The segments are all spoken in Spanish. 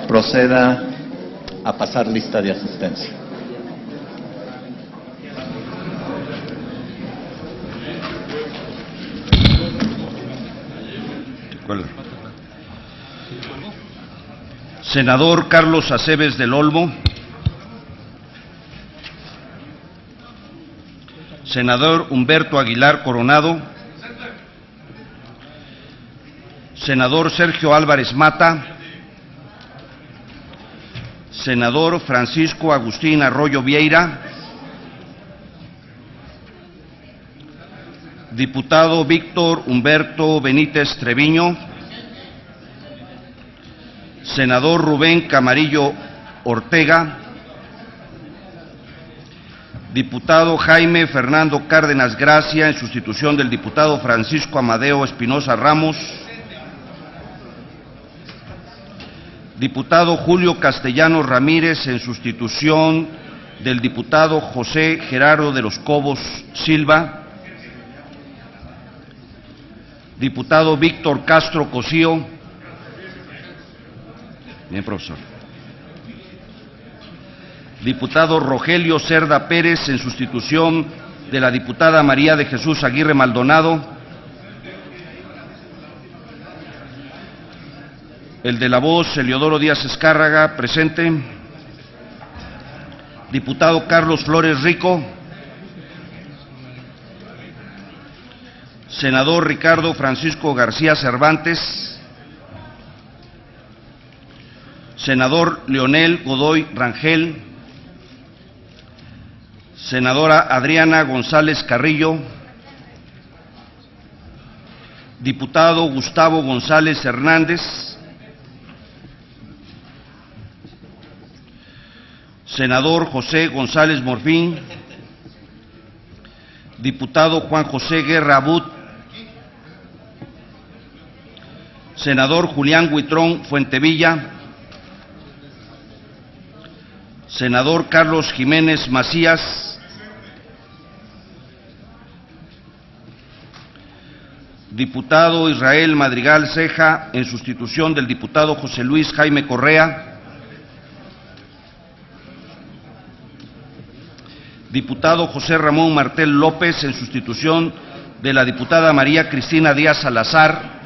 proceda a pasar lista de asistencia. Senador Carlos Aceves del Olmo. Senador Humberto Aguilar Coronado. Senador Sergio Álvarez Mata. Senador Francisco Agustín Arroyo Vieira. Diputado Víctor Humberto Benítez Treviño. Senador Rubén Camarillo Ortega. Diputado Jaime Fernando Cárdenas Gracia, en sustitución del diputado Francisco Amadeo Espinosa Ramos. Diputado Julio Castellanos Ramírez, en sustitución del diputado José Gerardo de los Cobos Silva. Diputado Víctor Castro Cosío. Bien, profesor. Diputado Rogelio Cerda Pérez, en sustitución de la diputada María de Jesús Aguirre Maldonado. El de la voz, Eliodoro Díaz Escárraga, presente. Diputado Carlos Flores Rico. Senador Ricardo Francisco García Cervantes. Senador Leonel Godoy Rangel. Senadora Adriana González Carrillo. Diputado Gustavo González Hernández. Senador José González Morfín. Diputado Juan José Guerra Abud. Senador Julián Huitrón Fuentevilla. Senador Carlos Jiménez Macías. Diputado Israel Madrigal Ceja, en sustitución del diputado José Luis Jaime Correa. Diputado José Ramón Martel López, en sustitución de la diputada María Cristina Díaz Salazar.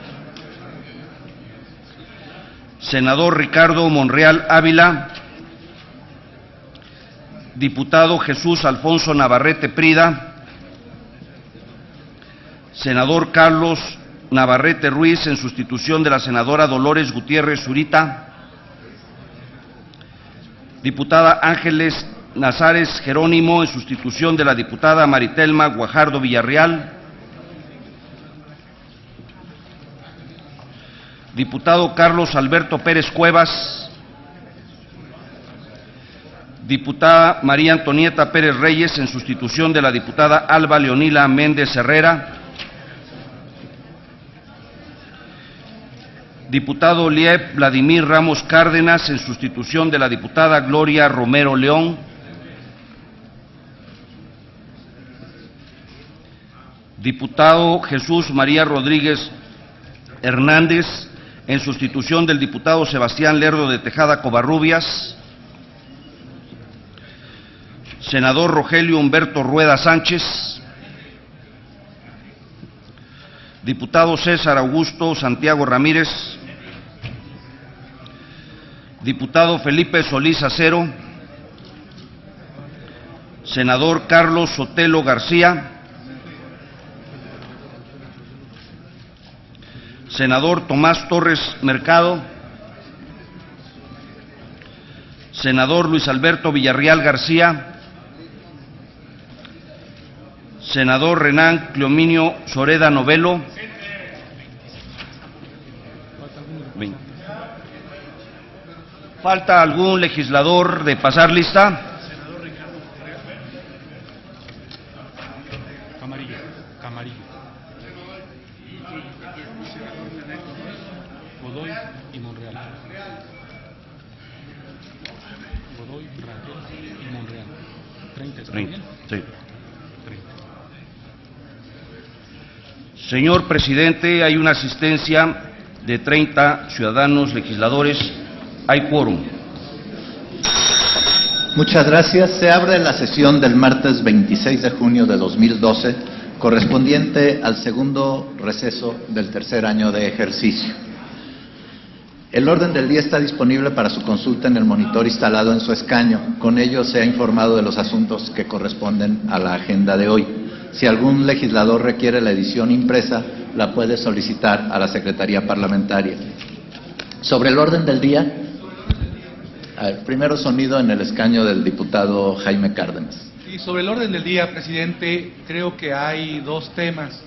Senador Ricardo Monreal Ávila. Diputado Jesús Alfonso Navarrete Prida. Senador Carlos Navarrete Ruiz, en sustitución de la senadora Dolores Gutiérrez Zurita. Diputada Ángeles Nazares Jerónimo, en sustitución de la diputada Maritelma Guajardo Villarreal. Diputado Carlos Alberto Pérez Cuevas. Diputada María Antonieta Pérez Reyes, en sustitución de la diputada Alba Leonila Méndez Herrera. Diputado Lieb Vladimir Ramos Cárdenas, en sustitución de la diputada Gloria Romero León. Diputado Jesús María Rodríguez Hernández, en sustitución del diputado Sebastián Lerdo de Tejada Covarrubias. Senador Rogelio Humberto Rueda Sánchez. Diputado César Augusto Santiago Ramírez. Diputado Felipe Solís Acero. Senador Carlos Sotelo García. Senador Tomás Torres Mercado. Senador Luis Alberto Villarreal García. Senador Renán Cleominio Soreda Novelo. ¿Falta algún legislador de pasar lista? Camarillo. Godoy y Monreal. Godoy, Rangel y Monreal. 30, ¿está bien? Sí. Señor presidente, hay una asistencia de 30 ciudadanos legisladores Hay quórum. Muchas gracias. Se abre la sesión del martes 26 de junio de 2012, correspondiente al segundo receso del tercer año de ejercicio. El orden del día está disponible para su consulta en el monitor instalado en su escaño. Con ello se ha informado de los asuntos que corresponden a la agenda de hoy. Si algún legislador requiere la edición impresa, la puede solicitar a la Secretaría Parlamentaria. Sobre el orden del día, primero sonido en el escaño del diputado Jaime Cárdenas. Y sobre el orden del día, presidente, creo que hay dos temas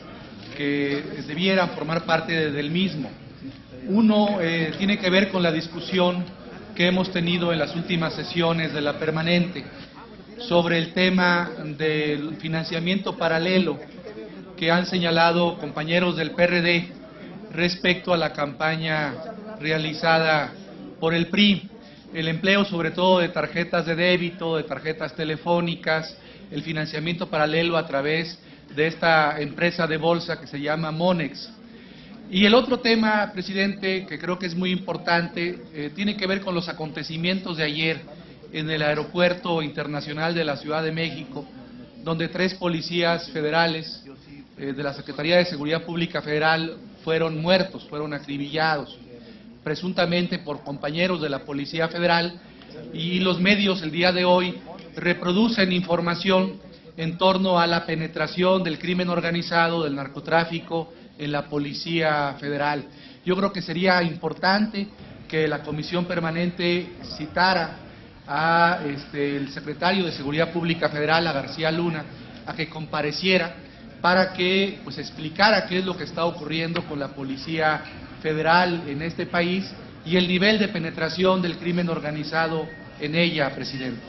que debieran formar parte del mismo. Uno tiene que ver con la discusión que hemos tenido en las últimas sesiones de la permanente sobre el tema del financiamiento paralelo que han señalado compañeros del PRD respecto a la campaña realizada por el PRI, el empleo sobre todo de tarjetas de débito, de tarjetas telefónicas, el financiamiento paralelo a través de esta empresa de bolsa que se llama Monex. Y el otro tema, presidente, que creo que es muy importante, tiene que ver con los acontecimientos de ayer en el Aeropuerto Internacional de la Ciudad de México, donde 3 policías federales de la Secretaría de Seguridad Pública Federal fueron muertos, fueron acribillados, presuntamente por compañeros de la Policía Federal, y los medios el día de hoy reproducen información en torno a la penetración del crimen organizado, del narcotráfico en la Policía Federal. Yo creo que sería importante que la Comisión Permanente citara a el secretario de Seguridad Pública Federal, a García Luna, a que compareciera para que explicara qué es lo que está ocurriendo con la Policía Federal en este país y el nivel de penetración del crimen organizado en ella, presidente.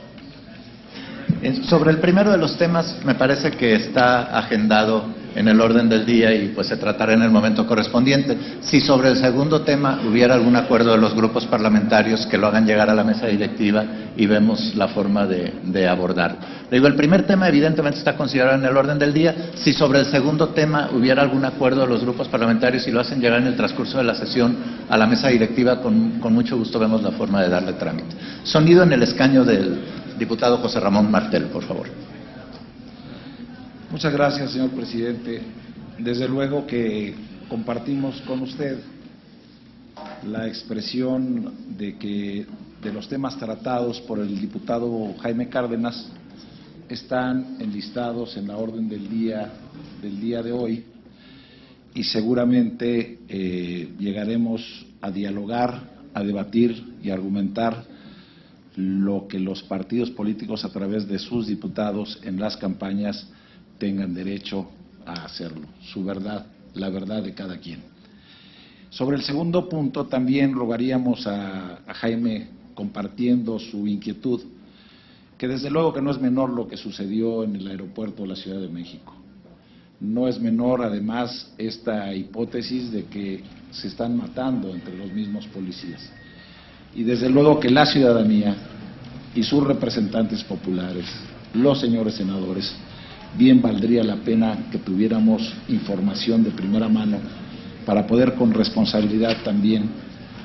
Sobre el primero de los temas, me parece que está agendado en el orden del día y pues se tratará en el momento correspondiente. Si sobre el segundo tema hubiera algún acuerdo de los grupos parlamentarios, que lo hagan llegar a la mesa directiva y vemos la forma de abordarlo. Le digo, el primer tema evidentemente está considerado en el orden del día. Si sobre el segundo tema hubiera algún acuerdo de los grupos parlamentarios y lo hacen llegar en el transcurso de la sesión a la mesa directiva, con mucho gusto vemos la forma de darle trámite. Sonido en el escaño del diputado José Ramón Martel, por favor. Muchas gracias, señor presidente. Desde luego que compartimos con usted la expresión de que de los temas tratados por el diputado Jaime Cárdenas están enlistados en la orden del día de hoy y seguramente llegaremos a dialogar, a debatir y a argumentar lo que los partidos políticos a través de sus diputados en las campañas tengan derecho a hacerlo, su verdad, la verdad de cada quien. Sobre el segundo punto también rogaríamos a Jaime, compartiendo su inquietud, que desde luego que no es menor lo que sucedió en el aeropuerto de la Ciudad de México. No es menor además esta hipótesis de que se están matando entre los mismos policías. Y desde luego que la ciudadanía y sus representantes populares, los señores senadores, bien valdría la pena que tuviéramos información de primera mano para poder con responsabilidad también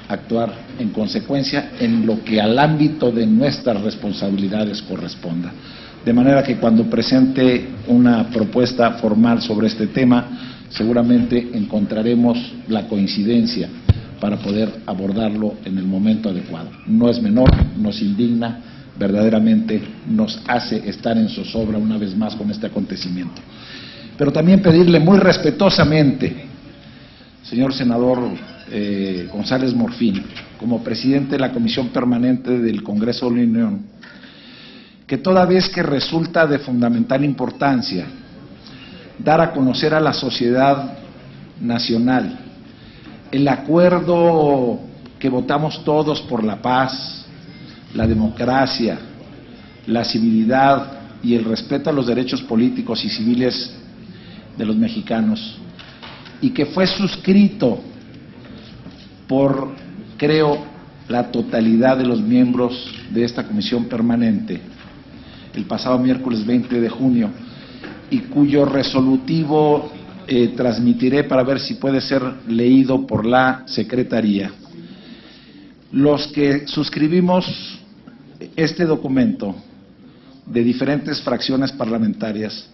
actuar en consecuencia en lo que al ámbito de nuestras responsabilidades corresponda. De manera que cuando presente una propuesta formal sobre este tema, seguramente encontraremos la coincidencia para poder abordarlo en el momento adecuado. No es menor, nos indigna, verdaderamente nos hace estar en zozobra una vez más con este acontecimiento. Pero también pedirle muy respetuosamente, señor senador González Morfín, como presidente de la Comisión Permanente del Congreso de la Unión, que toda vez que resulta de fundamental importancia dar a conocer a la sociedad nacional el acuerdo que votamos todos por la paz, la democracia, la civilidad y el respeto a los derechos políticos y civiles de los mexicanos, y que fue suscrito por, creo, la totalidad de los miembros de esta comisión permanente el pasado miércoles 20 de junio, y cuyo resolutivo transmitiré para ver si puede ser leído por la Secretaría. Los que suscribimos este documento de diferentes fracciones parlamentarias,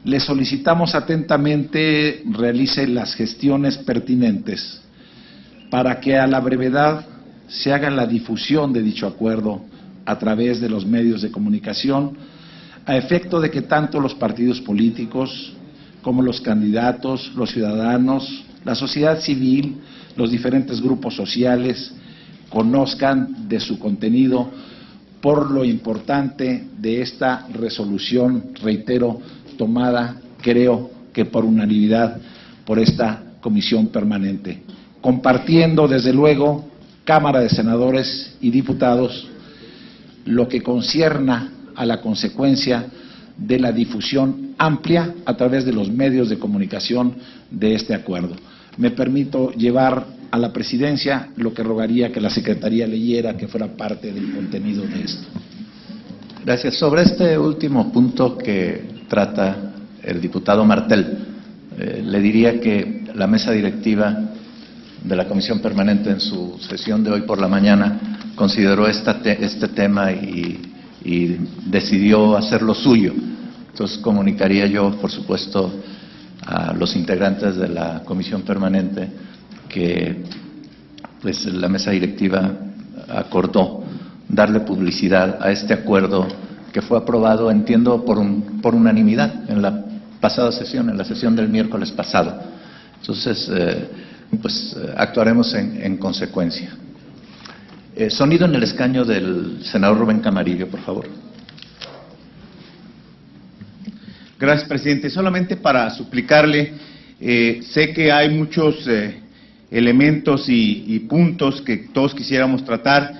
le solicitamos atentamente realice las gestiones pertinentes para que a la brevedad se haga la difusión de dicho acuerdo a través de los medios de comunicación, a efecto de que tanto los partidos políticos como los candidatos, los ciudadanos, la sociedad civil, los diferentes grupos sociales conozcan de su contenido por lo importante de esta resolución, reitero, tomada, creo que por unanimidad, por esta comisión permanente, compartiendo desde luego Cámara de Senadores y Diputados lo que concierna a la consecuencia de la difusión amplia a través de los medios de comunicación de este acuerdo. Me permito llevar a la presidencia lo que rogaría que la Secretaría leyera, que fuera parte del contenido de esto. Gracias. Sobre este último punto que trata el diputado Martel, le diría que la mesa directiva de la Comisión Permanente en su sesión de hoy por la mañana consideró este tema y decidió hacerlo suyo. Entonces comunicaría yo, por supuesto, a los integrantes de la Comisión Permanente que pues la mesa directiva acordó darle publicidad a este acuerdo que fue aprobado, entiendo, por unanimidad en la pasada sesión, en la sesión del miércoles pasado. Entonces, actuaremos en consecuencia. Sonido en el escaño del senador Rubén Camarillo, por favor. Gracias, presidente. Solamente para suplicarle, sé que hay muchos elementos y puntos que todos quisiéramos tratar,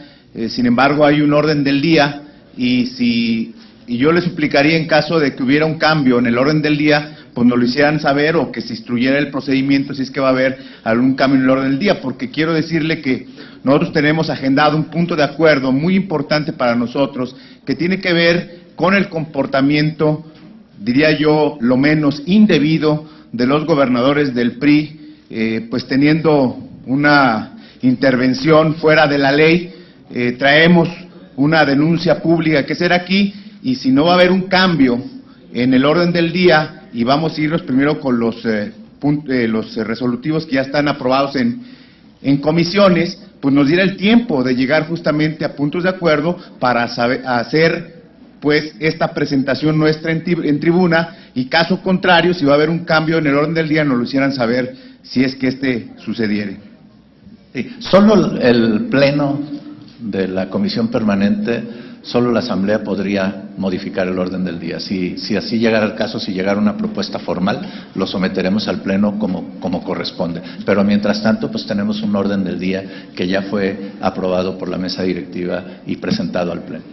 sin embargo hay un orden del día y yo le suplicaría en caso de que hubiera un cambio en el orden del día, pues nos lo hicieran saber o que se instruyera el procedimiento si es que va a haber algún cambio en el orden del día, porque quiero decirle que nosotros tenemos agendado un punto de acuerdo muy importante para nosotros que tiene que ver con el comportamiento, diría yo, lo menos indebido de los gobernadores del PRI, pues teniendo una intervención fuera de la ley. Traemos una denuncia pública que hacer aquí y si no va a haber un cambio en el orden del día y vamos a irnos primero con los resolutivos que ya están aprobados en comisiones, pues nos diera el tiempo de llegar justamente a puntos de acuerdo para hacer pues esta presentación nuestra en tribuna y caso contrario, si va a haber un cambio en el orden del día, nos lo hicieran saber si es que sucediere. Sí, solo el pleno de la Comisión Permanente, solo la Asamblea podría modificar el orden del día. Si así llegara el caso, si llegara una propuesta formal, lo someteremos al pleno como corresponde. Pero mientras tanto, pues tenemos un orden del día que ya fue aprobado por la mesa directiva y presentado al pleno.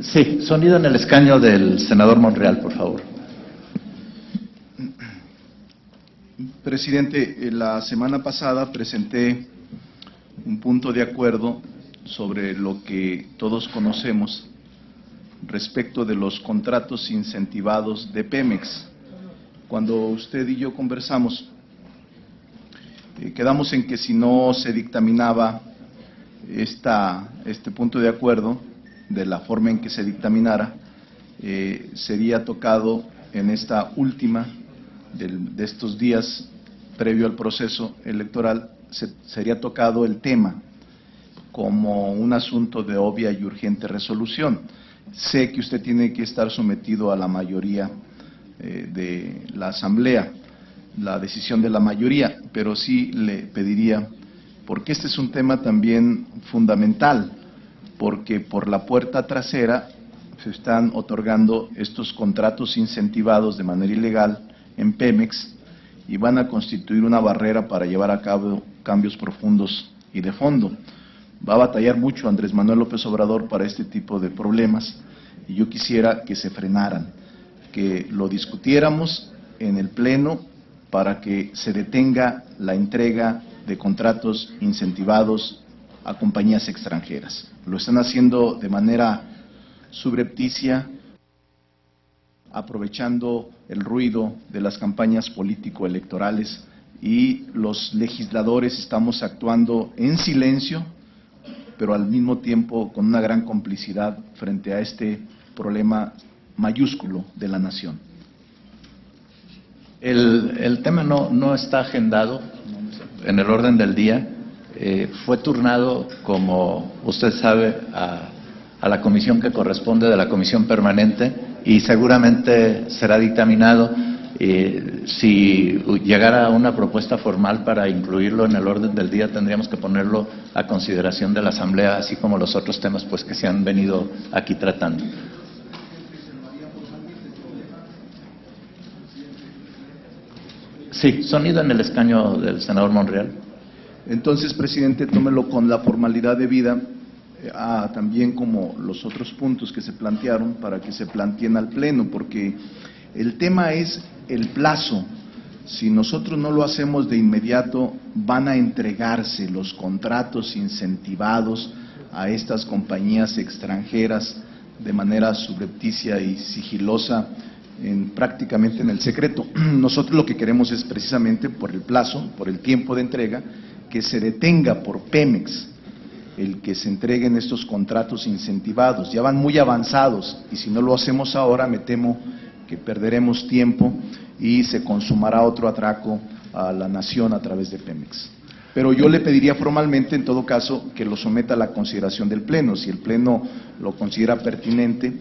Sí, sonido en el escaño del senador Monreal, por favor. Presidente, la semana pasada presenté un punto de acuerdo sobre lo que todos conocemos respecto de los contratos incentivados de Pemex. Cuando usted y yo conversamos, quedamos en que si no se dictaminaba este punto de acuerdo, de la forma en que se dictaminara, sería tocado en esta última de estos días previo al proceso electoral, sería tocado el tema como un asunto de obvia y urgente resolución. Sé que usted tiene que estar sometido a la mayoría de la Asamblea, la decisión de la mayoría, pero sí le pediría, porque este es un tema también fundamental, porque por la puerta trasera se están otorgando estos contratos incentivados de manera ilegal en Pemex y van a constituir una barrera para llevar a cabo cambios profundos y de fondo. Va a batallar mucho Andrés Manuel López Obrador para este tipo de problemas y yo quisiera que se frenaran, que lo discutiéramos en el Pleno para que se detenga la entrega de contratos incentivados a compañías extranjeras. Lo están haciendo de manera subrepticia, aprovechando el ruido de las campañas político-electorales y los legisladores estamos actuando en silencio, pero al mismo tiempo con una gran complicidad frente a este problema mayúsculo de la nación. El tema no está agendado en el orden del día. Fue turnado, como usted sabe, a la comisión que corresponde de la Comisión Permanente y seguramente será dictaminado. Si llegara una propuesta formal para incluirlo en el orden del día, tendríamos que ponerlo a consideración de la Asamblea, así como los otros temas pues que se han venido aquí tratando. Sí, sonido en el escaño del senador Monreal. Entonces, presidente, tómelo con la formalidad debida, también como los otros puntos que se plantearon, para que se planteen al Pleno, porque el tema es el plazo. Si nosotros no lo hacemos de inmediato, van a entregarse los contratos incentivados a estas compañías extranjeras de manera subrepticia y sigilosa, prácticamente en el secreto. Nosotros lo que queremos es precisamente por el plazo, por el tiempo de entrega, que se detenga por Pemex el que se entreguen estos contratos incentivados. Ya van muy avanzados y si no lo hacemos ahora, me temo que perderemos tiempo y se consumará otro atraco a la nación a través de Pemex. Pero yo le pediría formalmente, en todo caso, que lo someta a la consideración del Pleno. Si el Pleno lo considera pertinente,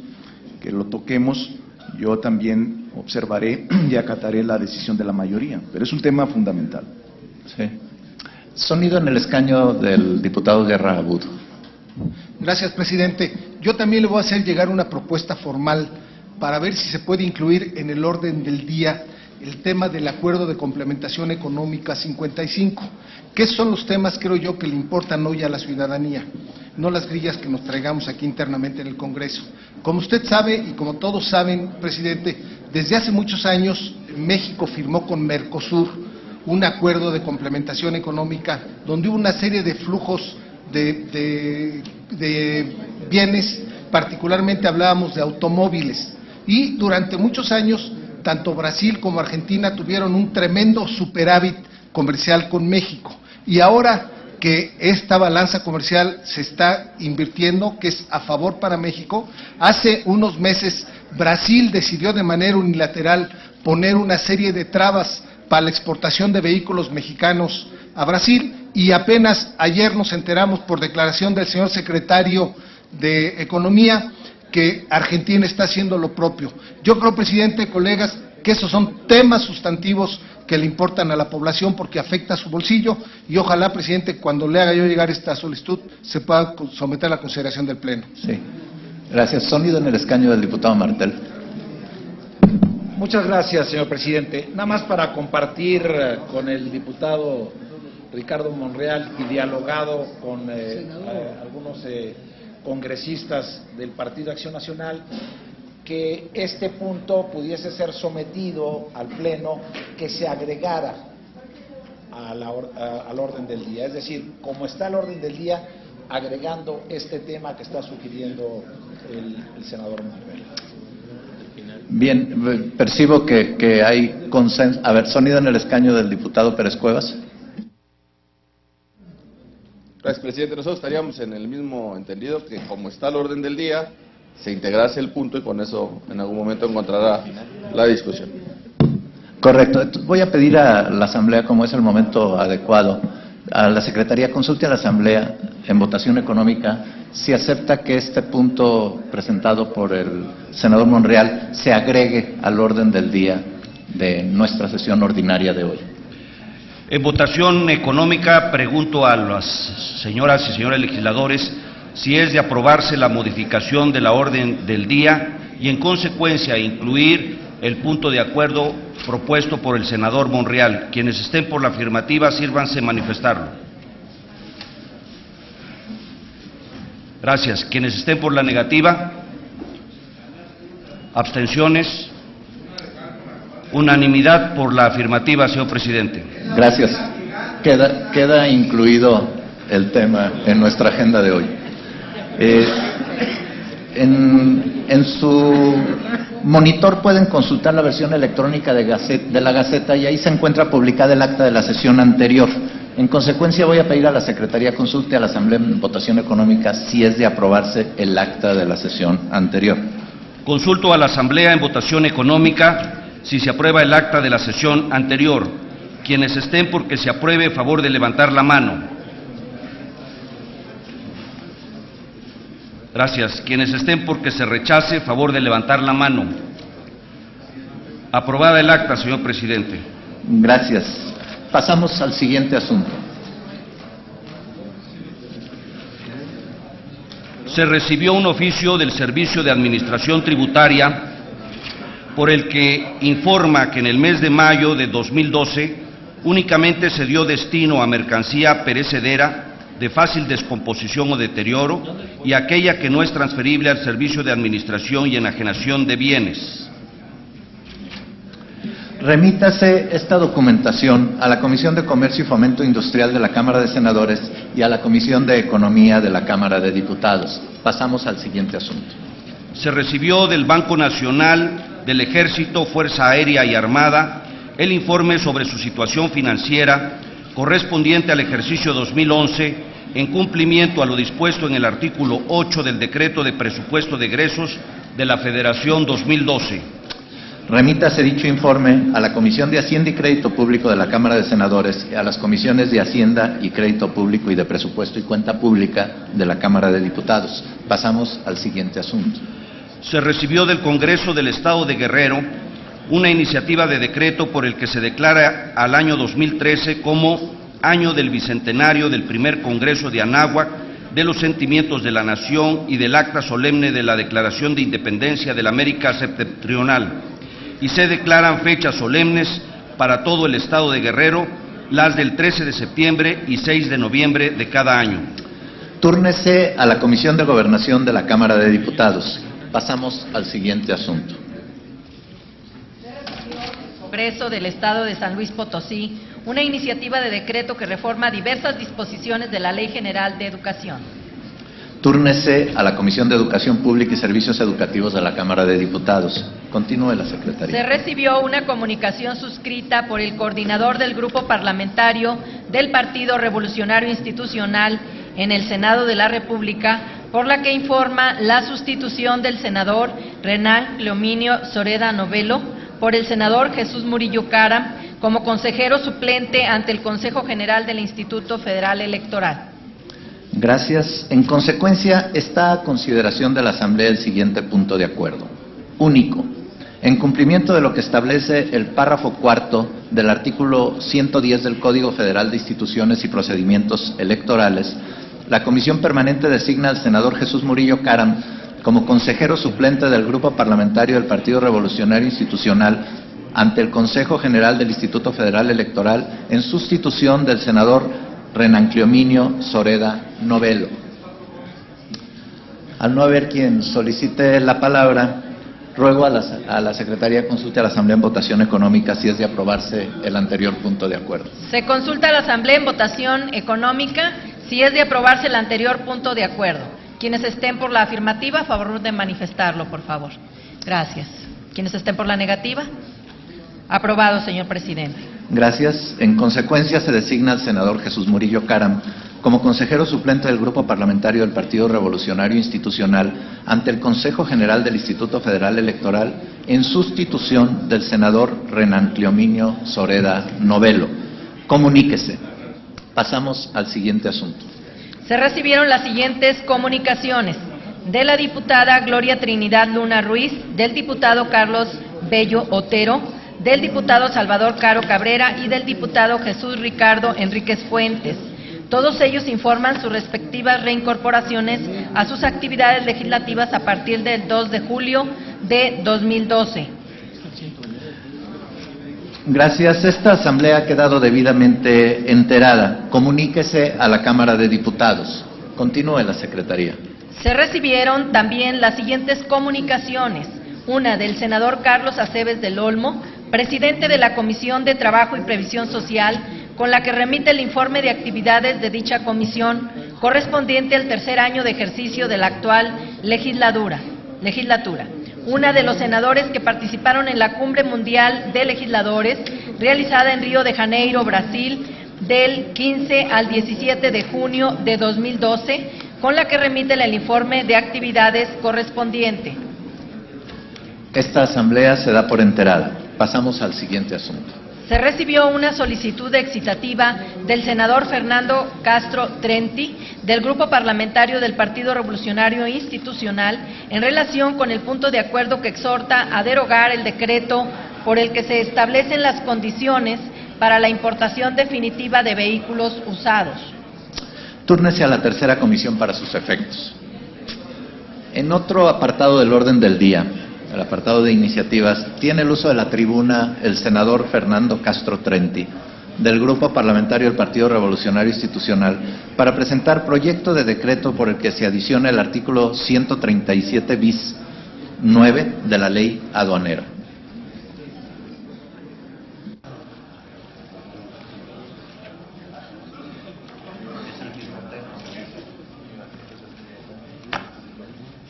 que lo toquemos, yo también observaré y acataré la decisión de la mayoría. Pero es un tema fundamental. Sí. Sonido en el escaño del diputado Guerra Abudo. Gracias, presidente. Yo también le voy a hacer llegar una propuesta formal para ver si se puede incluir en el orden del día el tema del Acuerdo de Complementación Económica 55. ¿Qué son los temas, creo yo, que le importan hoy a la ciudadanía? No las grillas que nos traigamos aquí internamente en el Congreso. Como usted sabe y como todos saben, presidente, desde hace muchos años México firmó con Mercosur un acuerdo de complementación económica donde hubo una serie de flujos de bienes, particularmente hablábamos de automóviles, y durante muchos años tanto Brasil como Argentina tuvieron un tremendo superávit comercial con México, y ahora que esta balanza comercial se está invirtiendo, que es a favor para México, hace unos meses Brasil decidió de manera unilateral poner una serie de trabas para la exportación de vehículos mexicanos a Brasil, y apenas ayer nos enteramos por declaración del señor secretario de Economía que Argentina está haciendo lo propio. Yo creo, presidente, colegas, que esos son temas sustantivos que le importan a la población porque afecta a su bolsillo, y ojalá, presidente, cuando le haga yo llegar esta solicitud, se pueda someter a la consideración del Pleno. Sí. Gracias. Sonido en el escaño del diputado Martel. Muchas gracias, señor presidente. Nada más para compartir con el diputado Ricardo Monreal y dialogado con algunos congresistas del Partido Acción Nacional, que este punto pudiese ser sometido al Pleno, que se agregara al orden del día. Es decir, como está el orden del día, agregando este tema que está sugiriendo el senador Monreal. Bien, percibo que hay consenso. A ver, sonido en el escaño del diputado Pérez Cuevas. Gracias, presidente. Nosotros estaríamos en el mismo entendido, que como está el orden del día, se integrase el punto y con eso en algún momento encontrará la discusión. Correcto. Entonces, voy a pedir a la Asamblea, como es el momento adecuado, a la Secretaría, consulte a la Asamblea en votación económica si acepta que este punto presentado por el senador Monreal se agregue al orden del día de nuestra sesión ordinaria de hoy. En votación económica, pregunto a las señoras y señores legisladores si es de aprobarse la modificación de la orden del día y en consecuencia incluir el punto de acuerdo propuesto por el senador Monreal. Quienes estén por la afirmativa, sírvanse manifestarlo. Gracias. Quienes estén por la negativa, abstenciones, unanimidad por la afirmativa, señor presidente. Gracias. Queda incluido el tema en nuestra agenda de hoy. En su Monitor pueden consultar la versión electrónica de la Gaceta y ahí se encuentra publicada el acta de la sesión anterior. En consecuencia, voy a pedir a la Secretaría consulte a la Asamblea en votación económica si es de aprobarse el acta de la sesión anterior. Consulto a la Asamblea en votación económica si se aprueba el acta de la sesión anterior. Quienes estén porque se apruebe, favor de levantar la mano. Gracias. Quienes estén porque se rechace, favor de levantar la mano. Aprobada el acta, señor presidente. Gracias. Pasamos al siguiente asunto. Se recibió un oficio del Servicio de Administración Tributaria por el que informa que en el mes de mayo de 2012 únicamente se dio destino a mercancía perecedera de fácil descomposición o deterioro y aquella que no es transferible al Servicio de Administración y Enajenación de Bienes. Remítase esta documentación a la Comisión de Comercio y Fomento Industrial de la Cámara de Senadores y a la Comisión de Economía de la Cámara de Diputados. Pasamos al siguiente asunto. Se recibió del Banco Nacional, del Ejército, Fuerza Aérea y Armada el informe sobre su situación financiera correspondiente al ejercicio 2011 en cumplimiento a lo dispuesto en el artículo 8 del Decreto de Presupuesto de Egresos de la Federación 2012. Remítase dicho informe a la Comisión de Hacienda y Crédito Público de la Cámara de Senadores y a las Comisiones de Hacienda y Crédito Público y de Presupuesto y Cuenta Pública de la Cámara de Diputados. Pasamos al siguiente asunto. Se recibió del Congreso del Estado de Guerrero una iniciativa de decreto por el que se declara al año 2013 como año del bicentenario del primer Congreso de Anáhuac, de los sentimientos de la nación y del acta solemne de la Declaración de Independencia de la América Septentrional, y se declaran fechas solemnes para todo el Estado de Guerrero, las del 13 de septiembre y 6 de noviembre de cada año. Túrnese a la Comisión de Gobernación de la Cámara de Diputados. Pasamos al siguiente asunto. Congreso del Estado de San Luis Potosí, una iniciativa de decreto que reforma diversas disposiciones de la Ley General de Educación. Túrnese a la Comisión de Educación Pública y Servicios Educativos de la Cámara de Diputados. Continúe la Secretaría. Se recibió una comunicación suscrita por el coordinador del Grupo Parlamentario del Partido Revolucionario Institucional en el Senado de la República, por la que informa la sustitución del senador Renán Cleominio Soreda Novelo por el senador Jesús Murillo Caram como consejero suplente ante el Consejo General del Instituto Federal Electoral. Gracias. En consecuencia, está a consideración de la Asamblea el siguiente punto de acuerdo. Único. En cumplimiento de lo que establece el párrafo cuarto del artículo 110 del Código Federal de Instituciones y Procedimientos Electorales, la Comisión Permanente designa al senador Jesús Murillo Caram como consejero suplente del Grupo Parlamentario del Partido Revolucionario Institucional ante el Consejo General del Instituto Federal Electoral en sustitución del senador Renán Cleominio Soreda Novelo. Al no haber quien solicite la palabra, ruego a la Secretaría consulte a la Asamblea en votación económica si es de aprobarse el anterior punto de acuerdo. Se consulta a la Asamblea en votación económica si es de aprobarse el anterior punto de acuerdo. Quienes estén por la afirmativa, a favor de manifestarlo, por favor. Gracias. Quienes estén por la negativa, aprobado, señor presidente. Gracias. En consecuencia, se designa al senador Jesús Murillo Caram como consejero suplente del Grupo Parlamentario del Partido Revolucionario Institucional ante el Consejo General del Instituto Federal Electoral en sustitución del senador Renán Cleominio Soreda Novelo. Comuníquese. Pasamos al siguiente asunto. Se recibieron las siguientes comunicaciones: de la diputada Gloria Trinidad Luna Ruiz, del diputado Carlos Bello Otero, del diputado Salvador Caro Cabrera y del diputado Jesús Ricardo Enríquez Fuentes. Todos ellos informan sus respectivas reincorporaciones a sus actividades legislativas a partir del 2 de julio de 2012. Gracias. Esta Asamblea ha quedado debidamente enterada. Comuníquese a la Cámara de Diputados. Continúe la Secretaría. Se recibieron también las siguientes comunicaciones: una del senador Carlos Aceves del Olmo, presidente de la Comisión de Trabajo y Previsión Social, con la que remite el informe de actividades de dicha comisión correspondiente al tercer año de ejercicio de la actual legislatura. una de los senadores que participaron en la Cumbre Mundial de Legisladores realizada en Río de Janeiro, Brasil, del 15 al 17 de junio de 2012, con la que remite el informe de actividades correspondiente. Esta asamblea se da por enterada. Pasamos al siguiente asunto. Se recibió una solicitud excitativa del senador Fernando Castro Trenti, del Grupo Parlamentario del Partido Revolucionario Institucional, en relación con el punto de acuerdo que exhorta a derogar el decreto por el que se establecen las condiciones para la importación definitiva de vehículos usados. Túrnese a la tercera comisión para sus efectos. En otro apartado del orden del día, el apartado de iniciativas, tiene el uso de la tribuna el senador Fernando Castro Trenti, del Grupo Parlamentario del Partido Revolucionario Institucional, para presentar proyecto de decreto por el que se adiciona el artículo 137 bis 9 de la Ley Aduanera.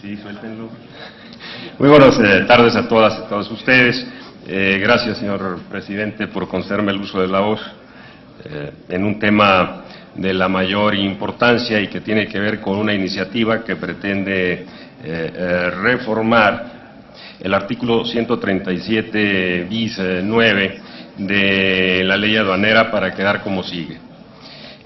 Sí, suéltenlo. Muy buenas tardes a todas y todos ustedes. Gracias, señor presidente, por concederme el uso de la voz en un tema de la mayor importancia y que tiene que ver con una iniciativa que pretende reformar el artículo 137 bis 9 de la ley aduanera para quedar como sigue.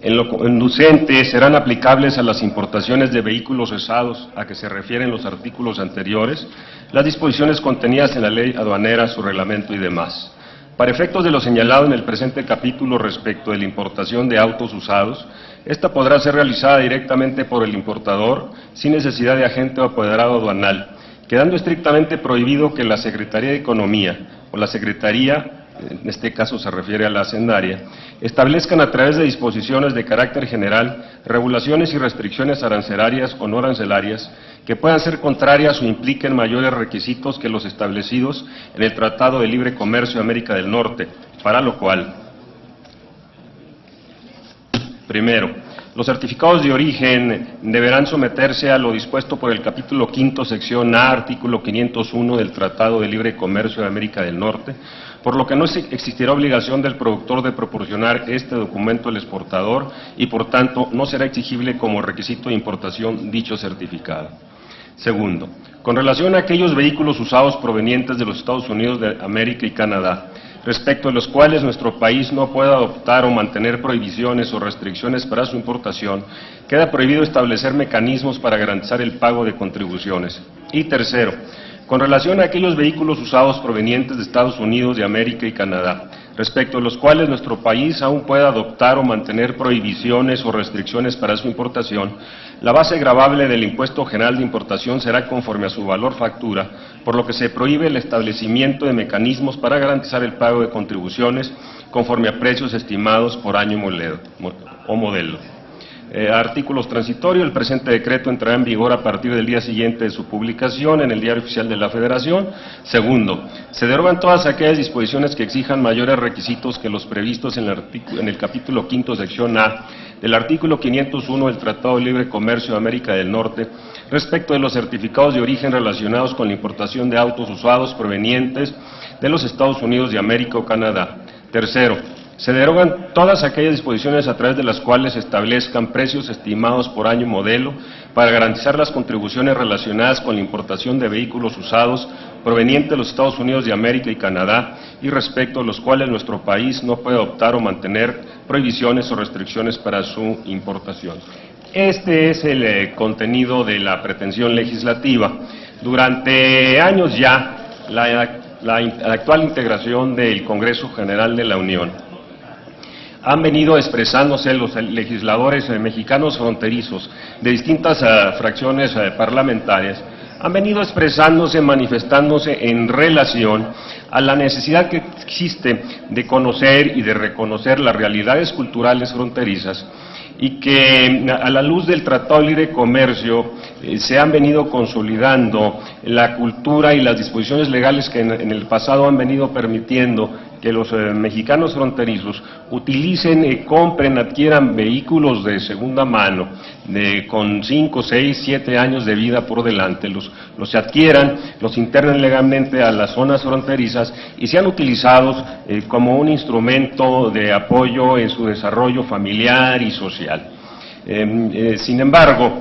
En lo conducente serán aplicables a las importaciones de vehículos usados a que se refieren los artículos anteriores, las disposiciones contenidas en la ley aduanera, su reglamento y demás. Para efectos de lo señalado en el presente capítulo respecto de la importación de autos usados, esta podrá ser realizada directamente por el importador sin necesidad de agente o apoderado aduanal, quedando estrictamente prohibido que la Secretaría de Economía o la Secretaría, en este caso se refiere a la hacendaria, establezcan a través de disposiciones de carácter general regulaciones y restricciones arancelarias o no arancelarias que puedan ser contrarias o impliquen mayores requisitos que los establecidos en el Tratado de Libre Comercio de América del Norte, para lo cual, primero, los certificados de origen deberán someterse a lo dispuesto por el capítulo 5, sección A, artículo 501 del Tratado de Libre Comercio de América del Norte, por lo que no existirá obligación del productor de proporcionar este documento al exportador y, por tanto, no será exigible como requisito de importación dicho certificado. Segundo, con relación a aquellos vehículos usados provenientes de los Estados Unidos de América y Canadá, respecto a los cuales nuestro país no pueda adoptar o mantener prohibiciones o restricciones para su importación, queda prohibido establecer mecanismos para garantizar el pago de contribuciones. Y tercero, con relación a aquellos vehículos usados provenientes de Estados Unidos de América y Canadá, respecto a los cuales nuestro país aún puede adoptar o mantener prohibiciones o restricciones para su importación, la base gravable del impuesto general de importación será conforme a su valor factura, por lo que se prohíbe el establecimiento de mecanismos para garantizar el pago de contribuciones conforme a precios estimados por año o modelo. Artículos transitorios. El presente decreto entrará en vigor a partir del día siguiente de su publicación en el Diario Oficial de la Federación. Segundo, se derogan todas aquellas disposiciones que exijan mayores requisitos que los previstos en el capítulo 5, sección A, del artículo 501 del Tratado de Libre Comercio de América del Norte, respecto de los certificados de origen relacionados con la importación de autos usados provenientes de los Estados Unidos de América o Canadá. Tercero, se derogan todas aquellas disposiciones a través de las cuales se establezcan precios estimados por año y modelo para garantizar las contribuciones relacionadas con la importación de vehículos usados provenientes de los Estados Unidos de América y Canadá y respecto a los cuales nuestro país no puede adoptar o mantener prohibiciones o restricciones para su importación. Este es el contenido de la pretensión legislativa. Durante años ya, la actual integración del Congreso General de la Unión han venido expresándose los legisladores mexicanos fronterizos de distintas fracciones parlamentarias, han venido expresándose, manifestándose en relación a la necesidad que existe de conocer y de reconocer las realidades culturales fronterizas y que a la luz del Tratado de Libre Comercio se han venido consolidando la cultura y las disposiciones legales que en el pasado han venido permitiendo que los mexicanos fronterizos utilicen, compren, adquieran vehículos de segunda mano con 5, 6, 7 años de vida por delante, los adquieran, los internen legalmente a las zonas fronterizas y sean utilizados como un instrumento de apoyo en su desarrollo familiar y social. Sin embargo,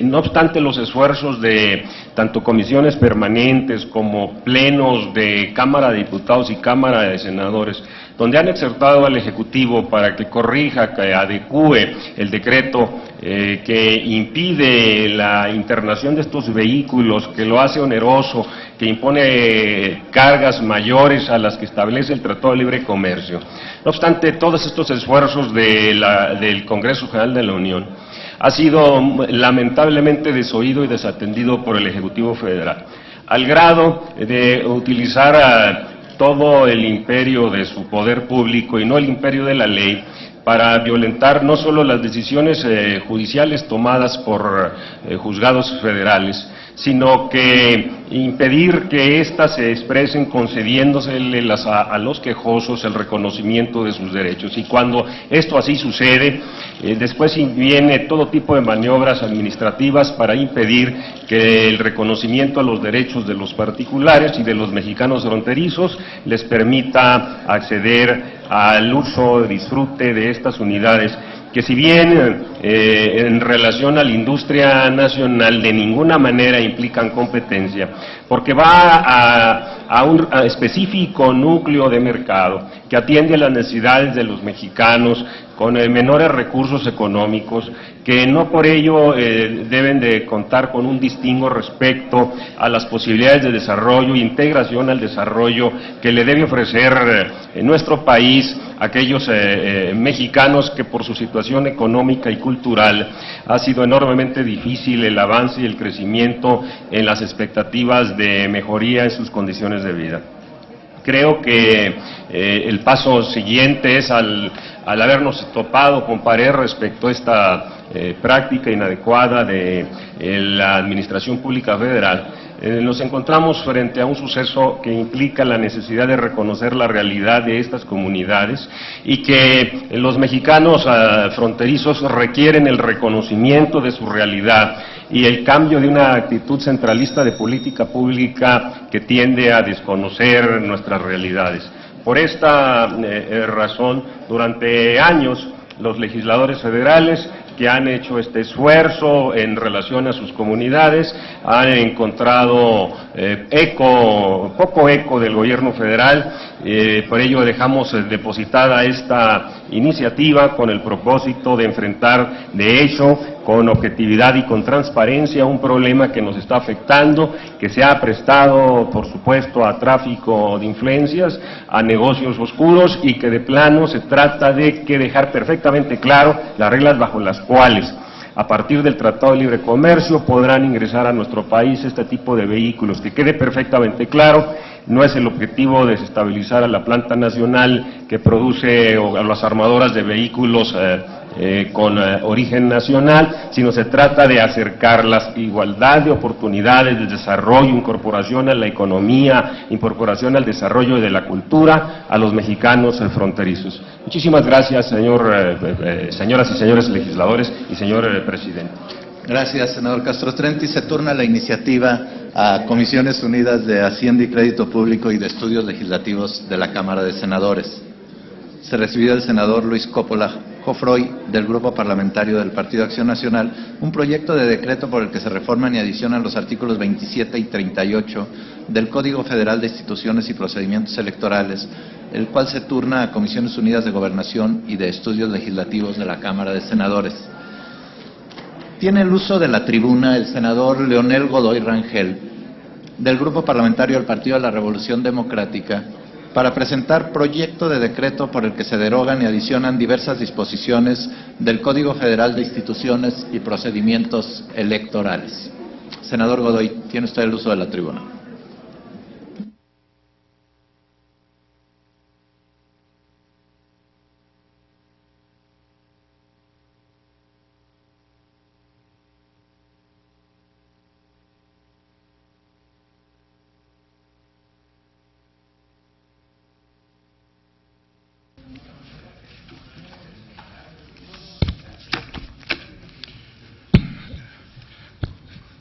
no obstante los esfuerzos de tanto comisiones permanentes como plenos de Cámara de Diputados y Cámara de Senadores, donde han exhortado al Ejecutivo para que corrija, que adecúe el decreto que impide la internación de estos vehículos, que lo hace oneroso, que impone cargas mayores a las que establece el Tratado de Libre Comercio. No obstante, todos estos esfuerzos del Congreso General de la Unión ha sido lamentablemente desoído y desatendido por el Ejecutivo Federal, al grado de utilizar todo el imperio de su poder público y no el imperio de la ley para violentar no solo las decisiones judiciales tomadas por juzgados federales, sino que impedir que éstas se expresen concediéndosele a los quejosos el reconocimiento de sus derechos. Y cuando esto así sucede, después viene todo tipo de maniobras administrativas para impedir que el reconocimiento a los derechos de los particulares y de los mexicanos fronterizos les permita acceder al uso, disfrute de estas unidades, que si bien en relación a la industria nacional de ninguna manera implican competencia, porque va a un específico núcleo de mercado que atiende a las necesidades de los mexicanos con menores recursos económicos, que no por ello deben de contar con un distingo respecto a las posibilidades de desarrollo e integración al desarrollo que le debe ofrecer nuestro país a aquellos mexicanos que por su situación económica y cultural ha sido enormemente difícil el avance y el crecimiento en las expectativas de mejoría en sus condiciones de vida. Creo que el paso siguiente es al habernos topado con pared respecto a esta práctica inadecuada de la Administración Pública Federal, nos encontramos frente a un suceso que implica la necesidad de reconocer la realidad de estas comunidades y que los mexicanos fronterizos requieren el reconocimiento de su realidad y el cambio de una actitud centralista de política pública que tiende a desconocer nuestras realidades. Por esta razón, durante años, los legisladores federales que han hecho este esfuerzo en relación a sus comunidades han encontrado poco eco del gobierno federal, por ello dejamos depositada esta iniciativa con el propósito de enfrentar de hecho con objetividad y con transparencia un problema que nos está afectando, que se ha prestado por supuesto a tráfico de influencias, a negocios oscuros y que de plano se trata de dejar perfectamente claro las reglas bajo las cuales a partir del Tratado de Libre Comercio podrán ingresar a nuestro país este tipo de vehículos. Que quede perfectamente claro, no es el objetivo desestabilizar a la planta nacional que produce o a las armadoras de vehículos con origen nacional, sino se trata de acercar la igualdad de oportunidades de desarrollo, incorporación a la economía, incorporación al desarrollo de la cultura a los mexicanos fronterizos. Muchísimas gracias, señoras y señores legisladores y señor presidente. Gracias, senador Castro Trenti. Se turna la iniciativa a Comisiones Unidas de Hacienda y Crédito Público y de Estudios Legislativos de la Cámara de Senadores. Se recibió del senador Luis Coppola Jofroy, del Grupo Parlamentario del Partido Acción Nacional, un proyecto de decreto por el que se reforman y adicionan los artículos 27 y 38 del Código Federal de Instituciones y Procedimientos Electorales, el cual se turna a Comisiones Unidas de Gobernación y de Estudios Legislativos de la Cámara de Senadores. Tiene el uso de la tribuna el senador Leonel Godoy Rangel, del Grupo Parlamentario del Partido de la Revolución Democrática, para presentar proyecto de decreto por el que se derogan y adicionan diversas disposiciones del Código Federal de Instituciones y Procedimientos Electorales. Senador Godoy, tiene usted el uso de la tribuna.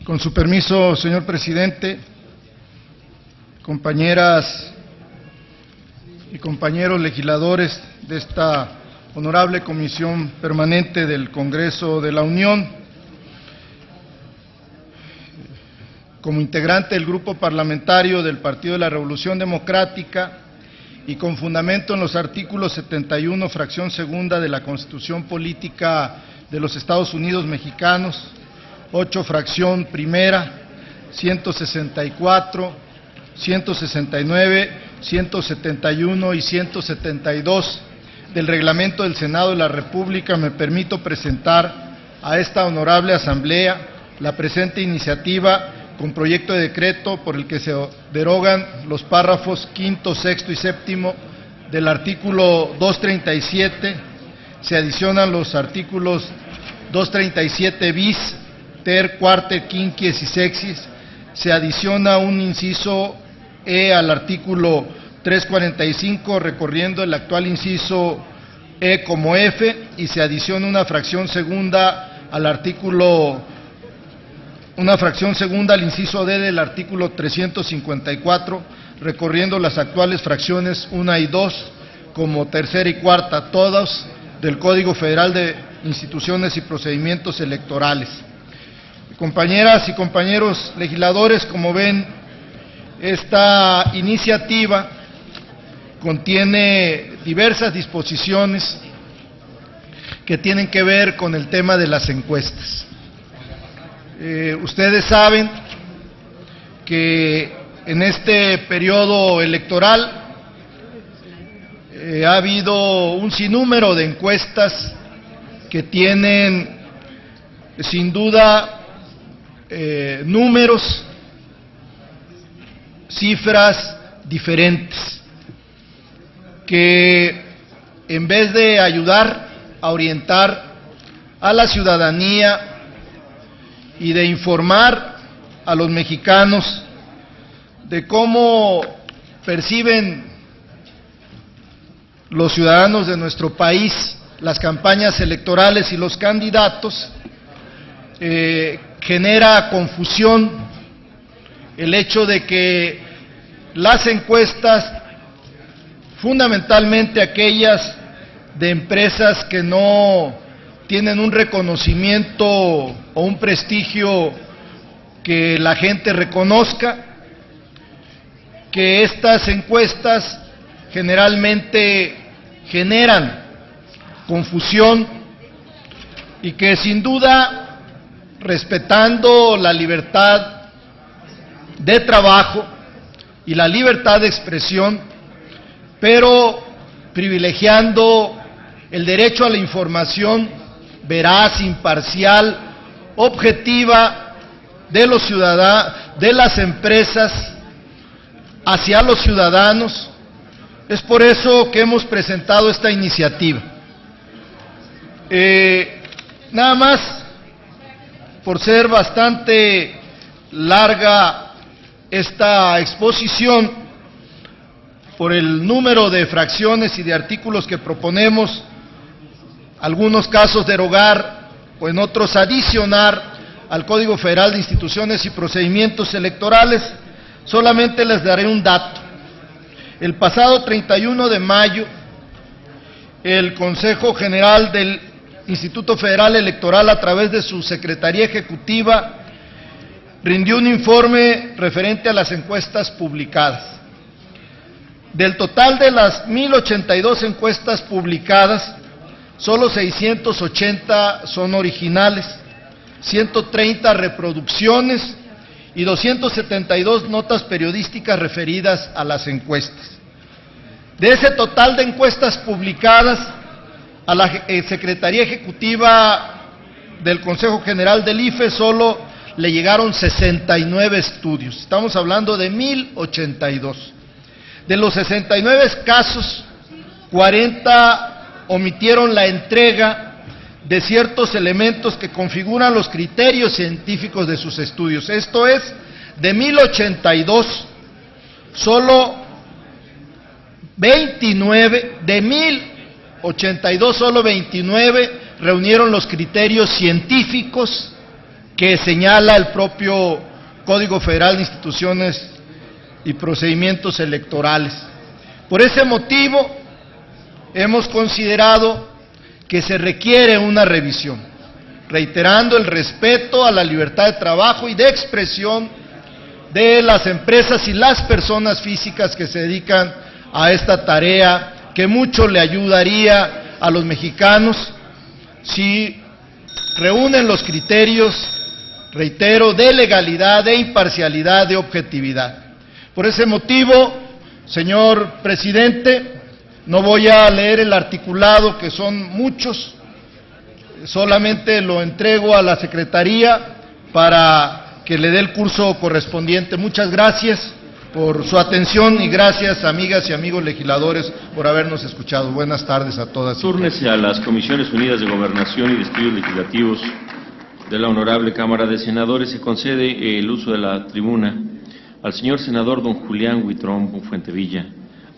Con su permiso, señor presidente, compañeras y compañeros legisladores de esta honorable Comisión Permanente del Congreso de la Unión, como integrante del Grupo Parlamentario del Partido de la Revolución Democrática y con fundamento en los artículos 71, fracción segunda de la Constitución Política de los Estados Unidos Mexicanos, 8, fracción primera, 164, 169, 171 y 172 del Reglamento del Senado de la República, me permito presentar a esta honorable Asamblea la presente iniciativa con proyecto de decreto por el que se derogan los párrafos quinto, sexto y séptimo del artículo 237, se adicionan los artículos 237 bis, ter, cuarter, quinquies y sexis, se adiciona un inciso E al artículo 345, recorriendo el actual inciso E como F, y se adiciona una fracción segunda al inciso D del artículo 354, recorriendo las actuales fracciones 1 y 2 como tercera y cuarta, todas del Código Federal de Instituciones y Procedimientos Electorales. Compañeras y compañeros legisladores, como ven, esta iniciativa contiene diversas disposiciones que tienen que ver con el tema de las encuestas. Ustedes saben que en este periodo electoral ha habido un sinnúmero de encuestas que tienen sin duda números, cifras diferentes, que en vez de ayudar a orientar a la ciudadanía y de informar a los mexicanos de cómo perciben los ciudadanos de nuestro país las campañas electorales y los candidatos, genera confusión el hecho de que las encuestas, fundamentalmente aquellas de empresas que no tienen un reconocimiento o un prestigio que la gente reconozca, que estas encuestas generalmente generan confusión y que sin duda, respetando la libertad de trabajo y la libertad de expresión, pero privilegiando el derecho a la información veraz, imparcial, objetiva de los ciudadanos, de las empresas hacia los ciudadanos. Es por eso que hemos presentado esta iniciativa. Nada más, por ser bastante larga esta exposición, por el número de fracciones y de artículos que proponemos, algunos casos derogar o en otros adicionar al Código Federal de Instituciones y Procedimientos Electorales, solamente les daré un dato. El pasado 31 de mayo, el Consejo General del Instituto Federal Electoral, a través de su Secretaría Ejecutiva, rindió un informe referente a las encuestas publicadas. Del total de las 1,082 encuestas publicadas, solo 680 son originales, 130 reproducciones y 272 notas periodísticas referidas a las encuestas. De ese total de encuestas publicadas, a la Secretaría Ejecutiva del Consejo General del IFE solo le llegaron 69 estudios. Estamos hablando de 1,082. De los 69 casos, 40 omitieron la entrega de ciertos elementos que configuran los criterios científicos de sus estudios. Esto es, de 1,082, solo 29, de 1,082, solo 29 reunieron los criterios científicos que señala el propio Código Federal de Instituciones y Procedimientos Electorales. Por ese motivo, hemos considerado que se requiere una revisión, reiterando el respeto a la libertad de trabajo y de expresión de las empresas y las personas físicas que se dedican a esta tarea, que mucho le ayudaría a los mexicanos si reúnen los criterios, reitero, de legalidad, de imparcialidad, de objetividad. Por ese motivo, señor presidente, no voy a leer el articulado, que son muchos, solamente lo entrego a la Secretaría para que le dé el curso correspondiente. Muchas gracias por su atención y gracias, amigas y amigos legisladores, por habernos escuchado. Buenas tardes a todas y todos. Túrnese a las Comisiones Unidas de Gobernación y de Estudios Legislativos de la Honorable Cámara de Senadores. Se concede el uso de la tribuna al señor senador don Julián Huitrón Fuentevilla,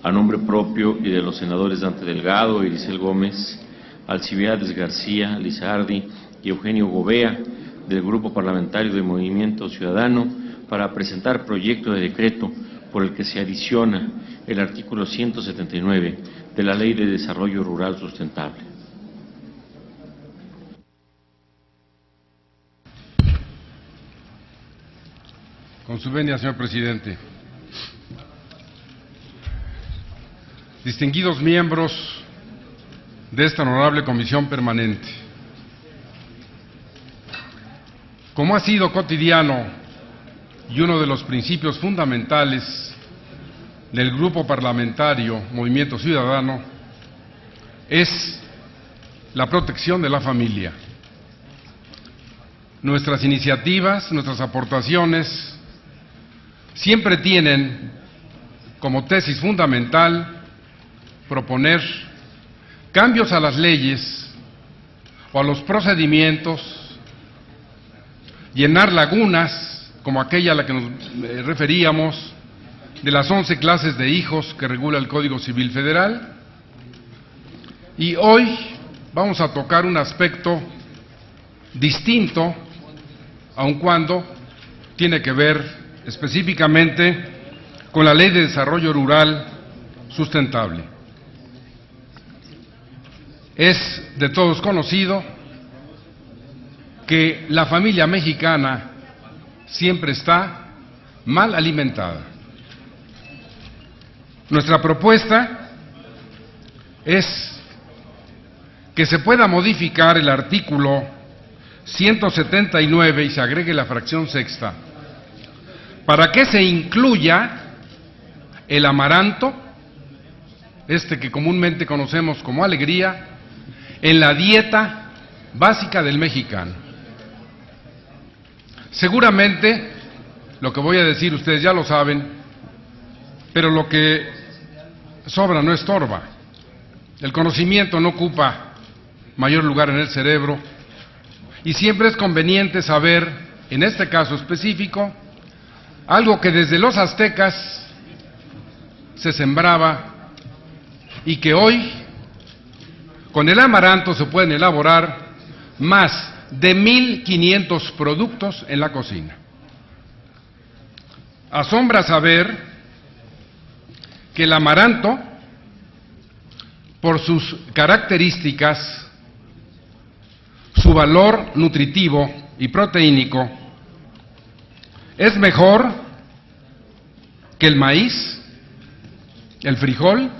a nombre propio y de los senadores Dante Delgado, Iricel Gómez, Alcibiades García, Lizardi y Eugenio Gobea, del Grupo Parlamentario de Movimiento Ciudadano, para presentar proyecto de decreto por el que se adiciona el artículo 179 de la Ley de Desarrollo Rural Sustentable. Con su venia, señor presidente. Distinguidos miembros de esta honorable comisión permanente, como ha sido cotidiano y uno de los principios fundamentales del Grupo Parlamentario Movimiento Ciudadano, es la protección de la familia. Nuestras iniciativas, nuestras aportaciones, siempre tienen como tesis fundamental proponer cambios a las leyes o a los procedimientos, llenar lagunas como aquella a la que nos referíamos de las 11 clases de hijos que regula el Código Civil Federal. Y hoy vamos a tocar un aspecto distinto, aun cuando tiene que ver específicamente con la Ley de Desarrollo Rural Sustentable. Es de todos conocido que la familia mexicana siempre está mal alimentada. Nuestra propuesta es que se pueda modificar el artículo 179 y se agregue la fracción sexta para que se incluya el amaranto, que comúnmente conocemos como alegría, en la dieta básica del mexicano. Seguramente lo que voy a decir ustedes ya lo saben, pero lo que sobra no estorba. El conocimiento no ocupa mayor lugar en el cerebro y siempre es conveniente saber, en este caso específico, algo que desde los aztecas se sembraba y que hoy con el amaranto se pueden elaborar más de 1.500 productos en la cocina. Asombra saber que el amaranto, por sus características, su valor nutritivo y proteínico, es mejor que el maíz, el frijol,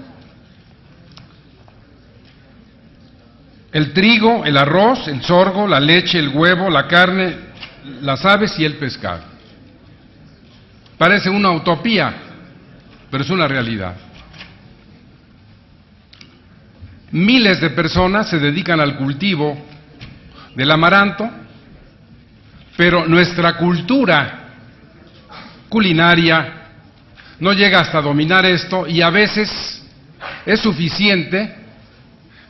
el trigo, el arroz, el sorgo, la leche, el huevo, la carne, las aves y el pescado. Parece una utopía, pero es una realidad. Miles de personas se dedican al cultivo del amaranto, pero nuestra cultura culinaria no llega hasta dominar esto y a veces es suficiente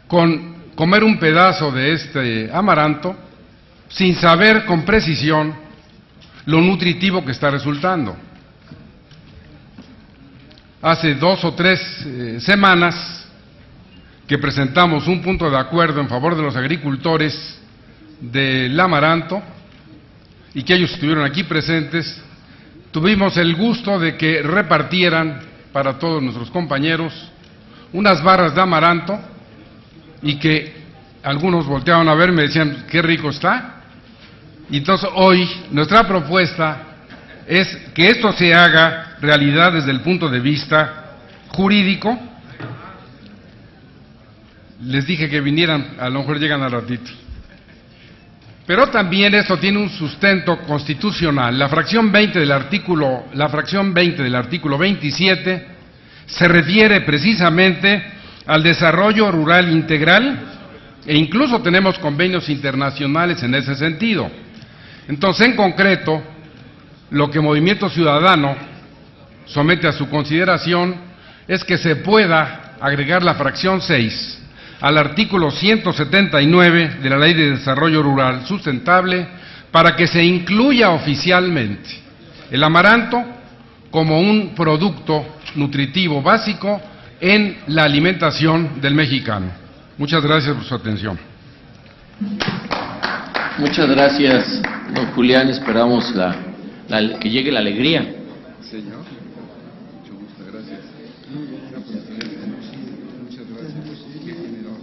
con comer un pedazo de este amaranto sin saber con precisión lo nutritivo que está resultando. Hace 2 o 3 semanas que presentamos un punto de acuerdo en favor de los agricultores del amaranto y que ellos estuvieron aquí presentes, tuvimos el gusto de que repartieran para todos nuestros compañeros unas barras de amaranto y que algunos volteaban a verme y decían, qué rico está. Y entonces hoy nuestra propuesta es que esto se haga realidad desde el punto de vista jurídico. Les dije que vinieran, a lo mejor llegan al ratito. Pero también esto tiene un sustento constitucional. La fracción 20 del artículo 27 se refiere precisamente al desarrollo rural integral e incluso tenemos convenios internacionales en ese sentido. Entonces, en concreto, lo que Movimiento Ciudadano somete a su consideración es que se pueda agregar la fracción 6 al artículo 179 de la Ley de Desarrollo Rural Sustentable para que se incluya oficialmente el amaranto como un producto nutritivo básico en la alimentación del mexicano. Muchas gracias por su atención. Muchas gracias, don Julián. Esperamos que llegue la alegría. Señor, mucho gusto, gracias.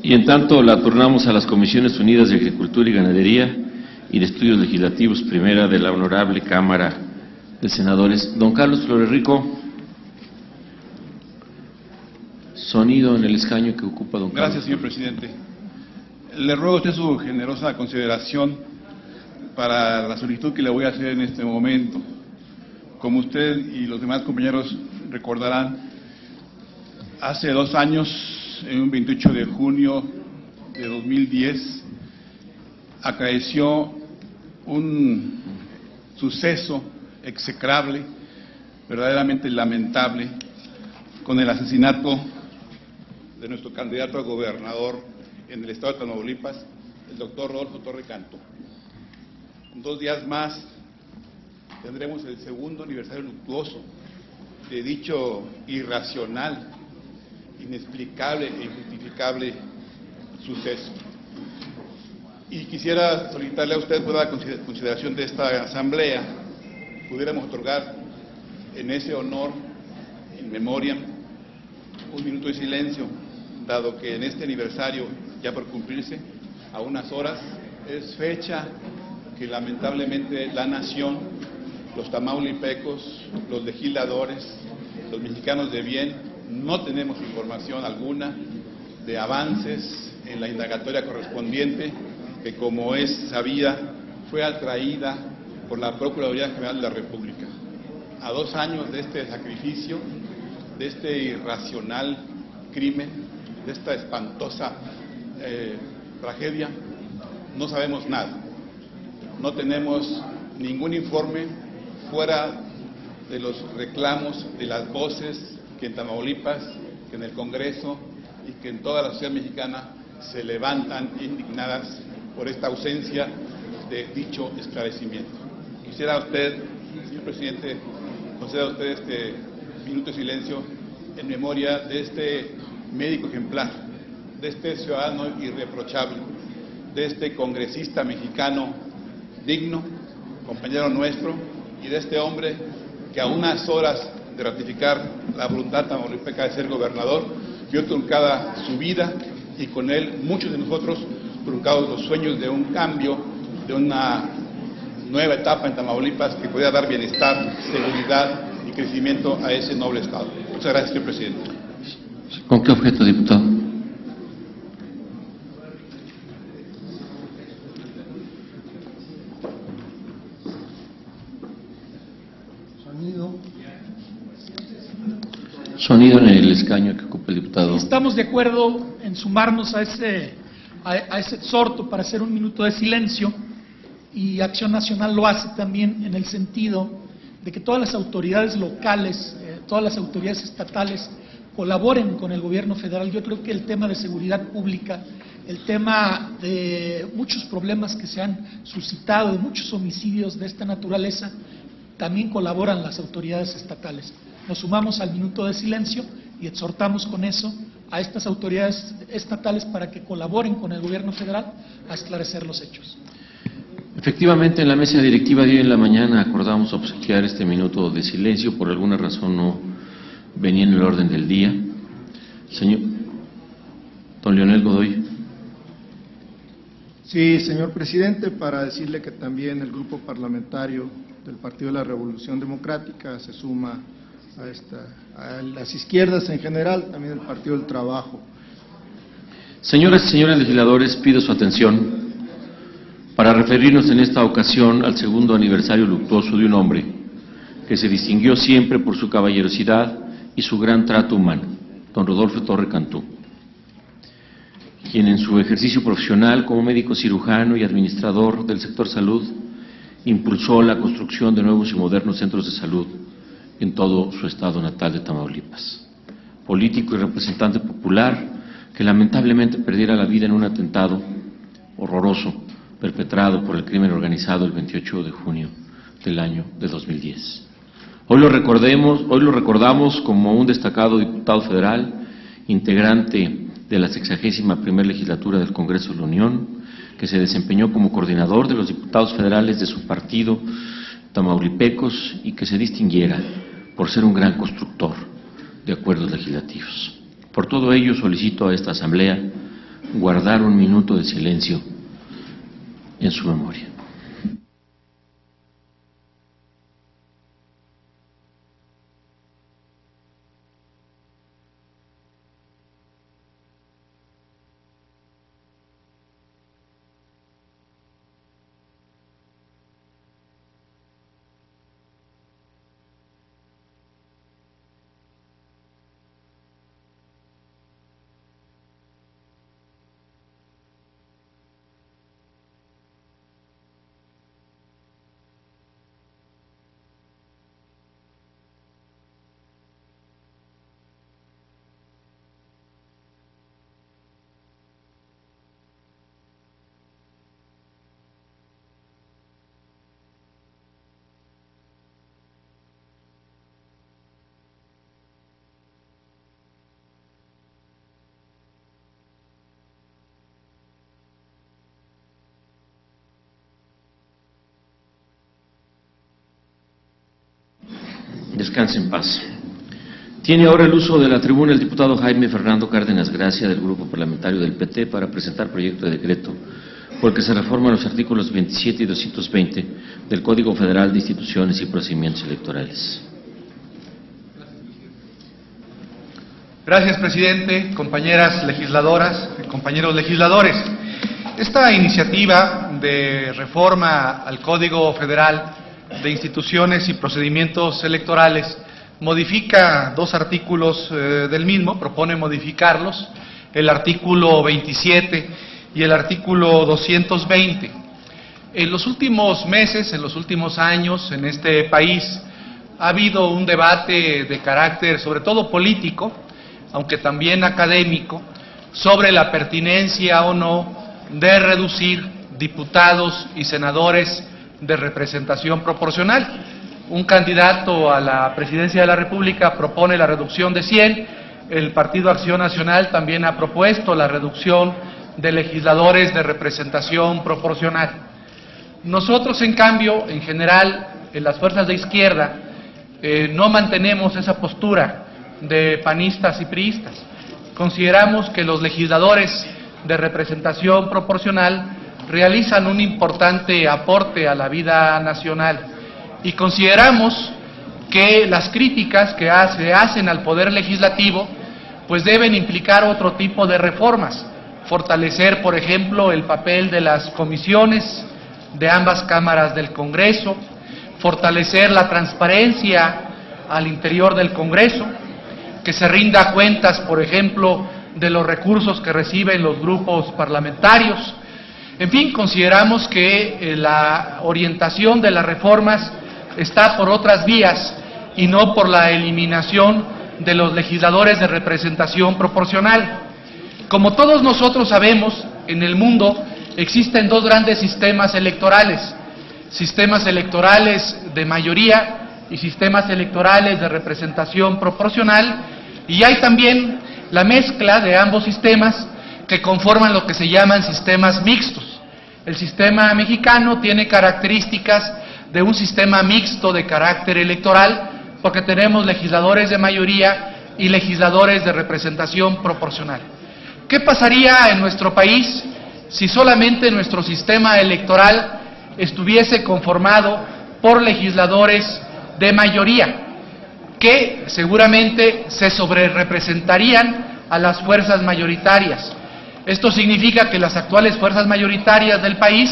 Y en tanto la turnamos a las Comisiones Unidas de Agricultura y Ganadería y de Estudios Legislativos, primera de la Honorable Cámara de Senadores. Don Carlos Flores Rico, sonido en el escaño que ocupa don Carlos. Gracias, señor presidente. Le ruego a usted su generosa consideración para la solicitud que le voy a hacer en este momento. Como usted y los demás compañeros recordarán, hace 2 años, en un 28 de junio de 2010, acaeció un suceso execrable, verdaderamente lamentable, con el asesinato de nuestro candidato a gobernador en el estado de Tamaulipas, el doctor Rodolfo Torre Cantú. En 2 días más tendremos el segundo aniversario luctuoso de dicho irracional, inexplicable e injustificable suceso. Y quisiera solicitarle a usted, por la consideración de esta asamblea, pudiéramos otorgar en ese honor, in memoriam, un minuto de silencio, dado que en este aniversario, ya por cumplirse, a unas horas, es fecha que lamentablemente la nación, los tamaulipecos, los legisladores, los mexicanos de bien, no tenemos información alguna de avances en la indagatoria correspondiente, que como es sabida, fue atraída por la Procuraduría General de la República. A 2 años de este sacrificio, de este irracional crimen, de esta espantosa tragedia, no sabemos nada. No tenemos ningún informe fuera de los reclamos, de las voces que en Tamaulipas, que en el Congreso y que en toda la sociedad mexicana se levantan indignadas por esta ausencia de dicho esclarecimiento. Quisiera usted, señor presidente, conceda a usted este minuto de silencio en memoria de este médico ejemplar, de este ciudadano irreprochable, de este congresista mexicano digno, compañero nuestro, y de este hombre que a unas horas de ratificar la voluntad tamaulipeca de ser gobernador, vio truncada su vida y con él muchos de nosotros truncados los sueños de un cambio, de una nueva etapa en Tamaulipas que pueda dar bienestar, seguridad y crecimiento a ese noble estado. Muchas gracias, señor presidente. ¿Con qué objeto, diputado? Sonido en el escaño que ocupa el diputado. Estamos de acuerdo en sumarnos a ese exhorto para hacer un minuto de silencio, y Acción Nacional lo hace también en el sentido de que todas las autoridades locales, todas las autoridades estatales colaboren con el gobierno federal. Yo creo que el tema de seguridad pública, el tema de muchos problemas que se han suscitado, de muchos homicidios de esta naturaleza, también colaboran las autoridades estatales. Nos sumamos al minuto de silencio y exhortamos con eso a estas autoridades estatales para que colaboren con el gobierno federal a esclarecer los hechos. Efectivamente, en la mesa directiva de hoy en la mañana acordamos obsequiar este minuto de silencio. Por alguna razón no venía en el orden del día. Señor don Leonel Godoy. Sí, señor presidente, para decirle que también el grupo parlamentario del Partido de la Revolución Democrática se suma a las izquierdas en general, también el Partido del Trabajo. Señoras y señores legisladores, pido su atención para referirnos en esta ocasión al segundo aniversario luctuoso de un hombre que se distinguió siempre por su caballerosidad y su gran trato humano, don Rodolfo Torre Cantú, quien en su ejercicio profesional como médico cirujano y administrador del sector salud impulsó la construcción de nuevos y modernos centros de salud en todo su estado natal de Tamaulipas. Político y representante popular que lamentablemente perdiera la vida en un atentado horroroso perpetrado por el crimen organizado el 28 de junio del año de 2010. Hoy lo recordamos como un destacado diputado federal, integrante de la 61ª legislatura del Congreso de la Unión, que se desempeñó como coordinador de los diputados federales de su partido tamaulipecos y que se distinguiera por ser un gran constructor de acuerdos legislativos. Por todo ello solicito a esta Asamblea guardar un minuto de silencio en su memoria. Descanse en paz. Tiene ahora el uso de la tribuna el diputado Jaime Fernando Cárdenas Gracia del Grupo Parlamentario del PT para presentar proyecto de decreto por el que se reforman los artículos 27 y 220 del Código Federal de Instituciones y Procedimientos Electorales. Gracias, presidente, compañeras legisladoras y compañeros legisladores. Esta iniciativa de reforma al Código Federal de Instituciones y Procedimientos Electorales modifica dos artículos del mismo, propone modificarlos, el artículo 27 y el artículo 220. En los últimos meses, en los últimos años, en este país ha habido un debate de carácter sobre todo político, aunque también académico, sobre la pertinencia o no de reducir diputados y senadores de representación proporcional. Un candidato a la presidencia de la República propone la reducción de 100, el Partido Acción Nacional también ha propuesto la reducción de legisladores de representación proporcional. Nosotros, en cambio, en general, en las fuerzas de izquierda, no mantenemos esa postura de panistas y priistas. Consideramos que los legisladores de representación proporcional realizan un importante aporte a la vida nacional y consideramos que las críticas que se hacen al Poder Legislativo pues deben implicar otro tipo de reformas, fortalecer, por ejemplo, el papel de las comisiones de ambas cámaras del Congreso, fortalecer la transparencia al interior del Congreso, que se rinda cuentas, por ejemplo, de los recursos que reciben los grupos parlamentarios. En fin, consideramos que la orientación de las reformas está por otras vías y no por la eliminación de los legisladores de representación proporcional. Como todos nosotros sabemos, en el mundo existen dos grandes sistemas electorales de mayoría y sistemas electorales de representación proporcional, y hay también la mezcla de ambos sistemas que conforman lo que se llaman sistemas mixtos. El sistema mexicano tiene características de un sistema mixto de carácter electoral, porque tenemos legisladores de mayoría y legisladores de representación proporcional. ¿Qué pasaría en nuestro país si solamente nuestro sistema electoral estuviese conformado por legisladores de mayoría, que seguramente se sobrerepresentarían a las fuerzas mayoritarias? Esto significa que las actuales fuerzas mayoritarias del país,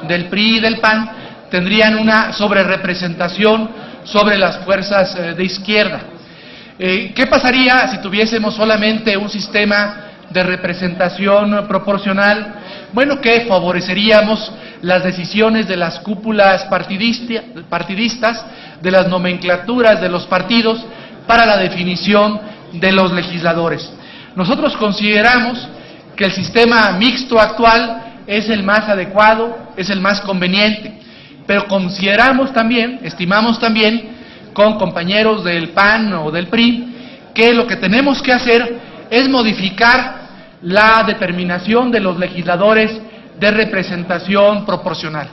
del PRI y del PAN, tendrían una sobrerepresentación sobre las fuerzas de izquierda. ¿Qué pasaría si tuviésemos solamente un sistema de representación proporcional? Bueno, que favoreceríamos las decisiones de las cúpulas partidistas, de las nomenclaturas de los partidos para la definición de los legisladores. Nosotros consideramos que el sistema mixto actual es el más adecuado, es el más conveniente, pero consideramos también, estimamos también, con compañeros del PAN o del PRI, que lo que tenemos que hacer es modificar la determinación de los legisladores de representación proporcional.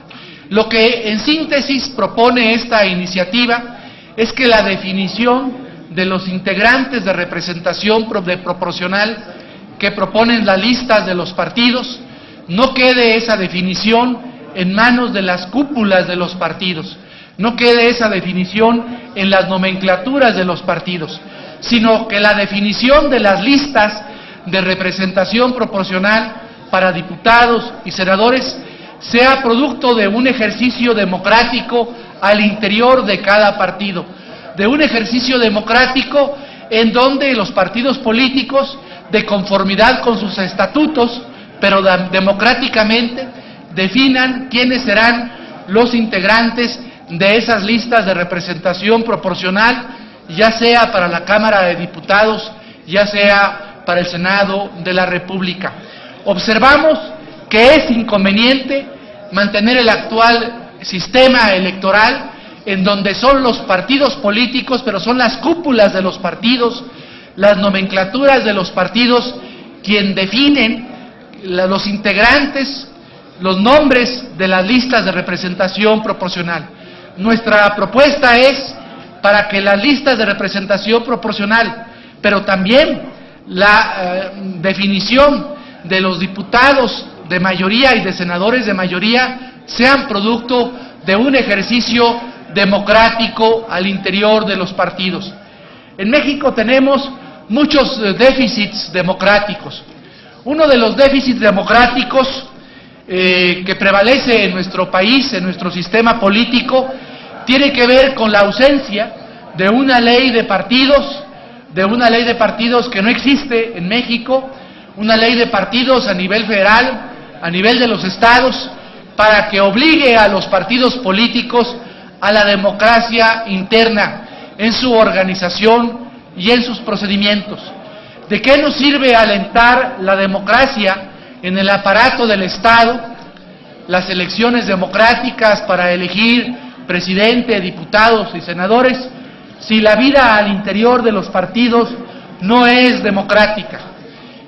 Lo que en síntesis propone esta iniciativa es que la definición de los integrantes de representación proporcional que proponen las listas de los partidos, no quede esa definición en manos de las cúpulas de los partidos, no quede esa definición en las nomenclaturas de los partidos, sino que la definición de las listas de representación proporcional para diputados y senadores sea producto de un ejercicio democrático al interior de cada partido, de un ejercicio democrático en donde los partidos políticos, de conformidad con sus estatutos, pero democráticamente, definan quiénes serán los integrantes de esas listas de representación proporcional, ya sea para la Cámara de Diputados, ya sea para el Senado de la República. Observamos que es inconveniente mantener el actual sistema electoral en donde son los partidos políticos, pero son las cúpulas de los partidos, las nomenclaturas de los partidos, quien definen los integrantes, los nombres de las listas de representación proporcional. Nuestra propuesta es para que las listas de representación proporcional, pero también la definición de los diputados de mayoría y de senadores de mayoría sean producto de un ejercicio democrático al interior de los partidos. En México tenemos muchos déficits democráticos. Uno de los déficits democráticos que prevalece en nuestro país, en nuestro sistema político, tiene que ver con la ausencia de una ley de partidos, que no existe en México, una ley de partidos a nivel federal, a nivel de los estados, para que obligue a los partidos políticos a la democracia interna en su organización y en sus procedimientos. ¿De qué nos sirve alentar la democracia en el aparato del Estado, las elecciones democráticas para elegir presidente, diputados y senadores, si la vida al interior de los partidos no es democrática?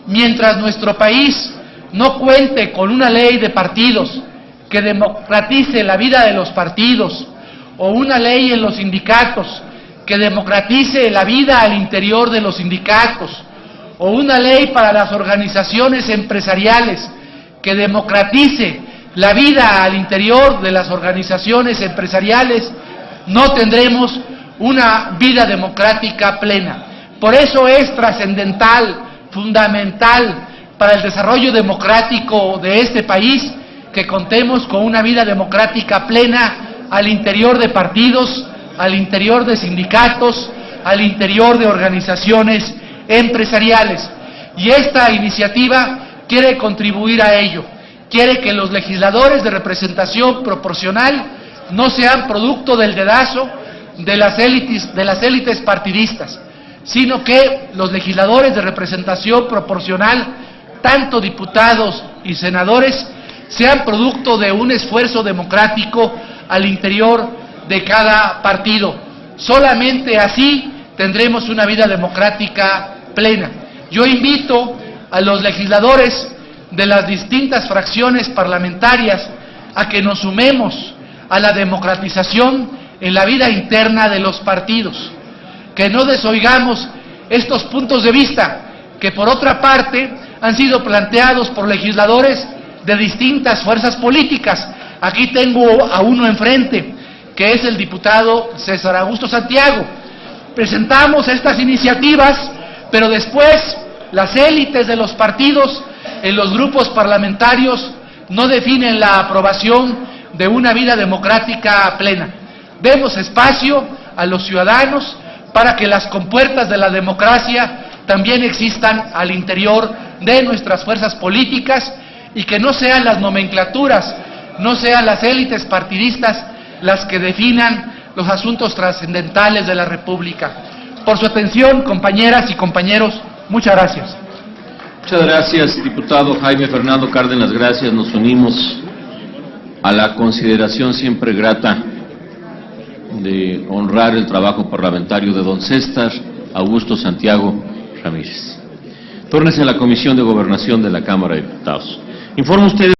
Mientras nuestro país no cuente con una ley de partidos que democratice la vida de los partidos, o una ley en los sindicatos que democratice la vida al interior de los sindicatos, o una ley para las organizaciones empresariales que democratice la vida al interior de las organizaciones empresariales, no tendremos una vida democrática plena. Por eso es trascendental, fundamental para el desarrollo democrático de este país que contemos con una vida democrática plena al interior de partidos, al interior de sindicatos, al interior de organizaciones empresariales. Y esta iniciativa quiere contribuir a ello, quiere que los legisladores de representación proporcional no sean producto del dedazo de las élites partidistas, sino que los legisladores de representación proporcional, tanto diputados y senadores, sean producto de un esfuerzo democrático al interior de cada partido. Solamente así tendremos una vida democrática plena. Yo invito a los legisladores de las distintas fracciones parlamentarias a que nos sumemos a la democratización en la vida interna de los partidos, que no desoigamos estos puntos de vista que por otra parte han sido planteados por legisladores de distintas fuerzas políticas. Aquí tengo a uno enfrente, que es el diputado César Augusto Santiago. Presentamos estas iniciativas, pero después las élites de los partidos en los grupos parlamentarios no definen la aprobación de una vida democrática plena. Demos espacio a los ciudadanos para que las compuertas de la democracia también existan al interior de nuestras fuerzas políticas y que no sean las nomenclaturas, no sean las élites partidistas las que definan los asuntos trascendentales de la República. Por su atención, compañeras y compañeros, muchas gracias. Muchas gracias, diputado Jaime Fernando Cárdenas. Gracias. Nos unimos a la consideración siempre grata de honrar el trabajo parlamentario de don César Augusto Santiago Ramírez. Tórnese a la Comisión de Gobernación de la Cámara de Diputados. Informa usted